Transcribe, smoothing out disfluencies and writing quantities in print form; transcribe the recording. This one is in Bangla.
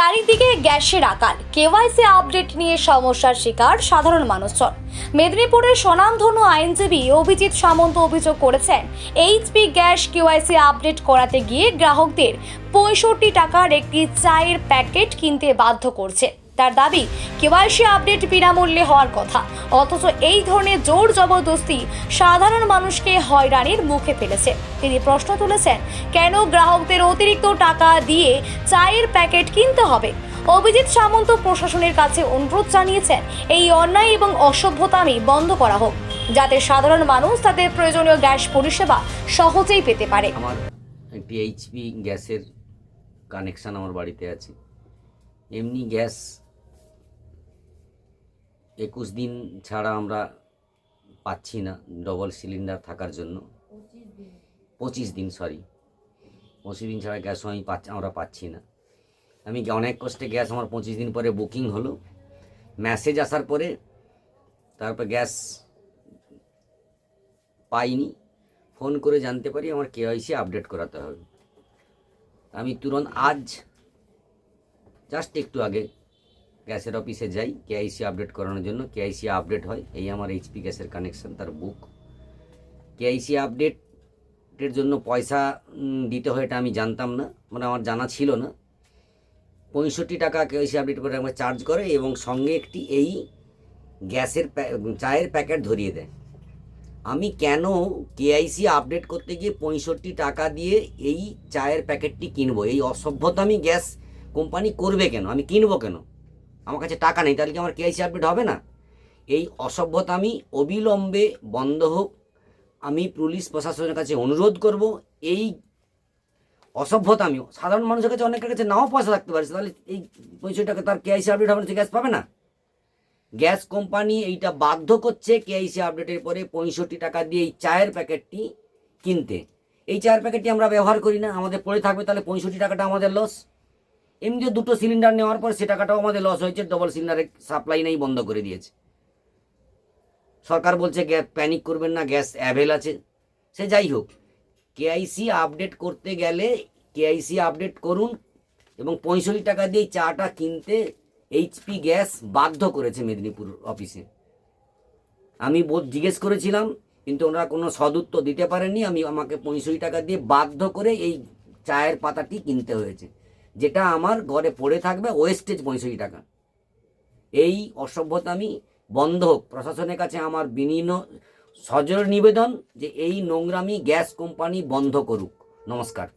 চারিদিকে গ্যাসের আকার, কেওয়াইসি আপডেট নিয়ে সমস্যার শিকার সাধারণ মানুষজন। মেদিনীপুরের স্বনামধন্য আইনজীবী অভিজিৎ সামন্ত অভিযোগ করেছেন, এইচপি গ্যাস কেওয়াইসি আপডেট করাতে গিয়ে গ্রাহকদের ৬৫ টাকার একটি চায়ের প্যাকেট কিনতে বাধ্য করছে। তার দাবি, কেওয়াইসি আপডেট বিনামূল্যে হওয়ার কথা, অথচ এই ধরনের জোর জবরদস্তি সাধারণ মানুষকে হয়রানির মুখে ফেলেছে। তিনি প্রশ্ন তুলেছেন, কেন গ্রাহকদের অতিরিক্ত টাকা দিয়ে চায়ের প্যাকেট কিনতে হবে। অভিজিৎ সামন্ত প্রশাসনের কাছে অনুরোধ জানিয়েছেন, এই অন্যায় এবং অসভ্যতামি বন্ধ করা হোক, যাতে সাধারণ মানুষ তাদের প্রয়োজনীয় গ্যাস পরিষেবা সহজেই পেতে পারে। আমার একটি এইচপি গ্যাসের কানেকশান আমার বাড়িতে আছে। এমনি গ্যাস 21 দিন ছাড়া আমরা পাচ্ছি না, ডবল সিলিন্ডার থাকার জন্য। 25 দিন ছাড়া গ্যাস আমরা পাচ্ছি না। আমি অনেক কষ্টে গ্যাস আমার 25 দিন পরে বুকিং হলো, মেসেজ আসার পরে তারপর গ্যাস পাইনি। ফোন করে জানতে পারি আমার কেওয়াইসি আপডেট করাতে হবে। আমি তুরন্ত আজ জাস্ট একটু আগে গ্যাসের অফিসে যাই কেআইসি আপডেট করানোর জন্য। কেআইসি আপডেট হয়, এই আমার এইচপি গ্যাসের কানেকশন, তার বুক। কেআইসি আপডেটের জন্য পয়সা দিতে হয় এটা আমি জানতাম না, মানে আমার জানা ছিল না। 65 টাকা কেআইসি আপডেট করে আমাকে চার্জ করে এবং সঙ্গে একটি এই গ্যাসের চায়ের প্যাকেট ধরিয়ে দেয়। আমি কেন কেআইসি আপডেট করতে গিয়ে 65 টাকা দিয়ে এই চায়ের প্যাকেটটি কিনবো? এই অসভ্যতা আমি গ্যাস কোম্পানি করবে কেন? আমি কিনবো কেন? আমার কাছে টাকা নেই, তাহলে কি আমার কেআইসি আপডেট হবে না? এই অসভ্যতা আমি অবিলম্বে বন্ধ হোক। আমি পুলিশ প্রশাসনের কাছে অনুরোধ করব, এই অসভ্যতা আমি সাধারণ মানুষের কাছে, অনেকের কাছে নাও পয়সা থাকতে পারে, তাহলে এই 65 টাকা তার কেআইসি আপডেট হবে না, সে গ্যাস পাবে না। গ্যাস কোম্পানি এইটা বাধ্য করছে কেআইসি আপডেটের পরে 65 টাকা দিয়ে এই চায়ের প্যাকেটটি কিনতে। এই চায়ের প্যাকেটটি আমরা ব্যবহার করি না, আমাদের পড়ে থাকবে, তাহলে 65 টাকাটা আমাদের লস। এমনিও 2টো সিলিন্ডার নেওয়ার পর সে টাকাটাও আমাদের লস হয়েছে, ডবল সিলিন্ডারের সাপ্লাই নেই, বন্ধ করে দিয়েছে। সরকার বলছে গ্যাস প্যানিক করবেন না, গ্যাস অ্যাভেল আছে। সে যাই হোক, কেআইসি আপডেট করতে গেলে কেআইসি আপডেট করুন, এবং 65 টাকা দিয়ে চাটা কিনতে এইচপি গ্যাস বাধ্য করেছে মেদিনীপুর অফিসে। আমি জিজ্ঞেস করেছিলাম, কিন্তু ওনারা কোনো সদুত্তর দিতে পারেননি। আমাকে 65 টাকা দিয়ে বাধ্য করে এই চায়ের পাতাটি কিনতে হয়েছে, যেটা আমার ঘরে পড়ে থাকবে, ওয়েস্টেজ 65 টাকা। এই অসভ্যতামি বন্ধ হোক। প্রশাসনের কাছে আমার বিনীত সজোর নিবেদন যে এই নোংরামি গ্যাস কোম্পানি বন্ধ করুক। নমস্কার।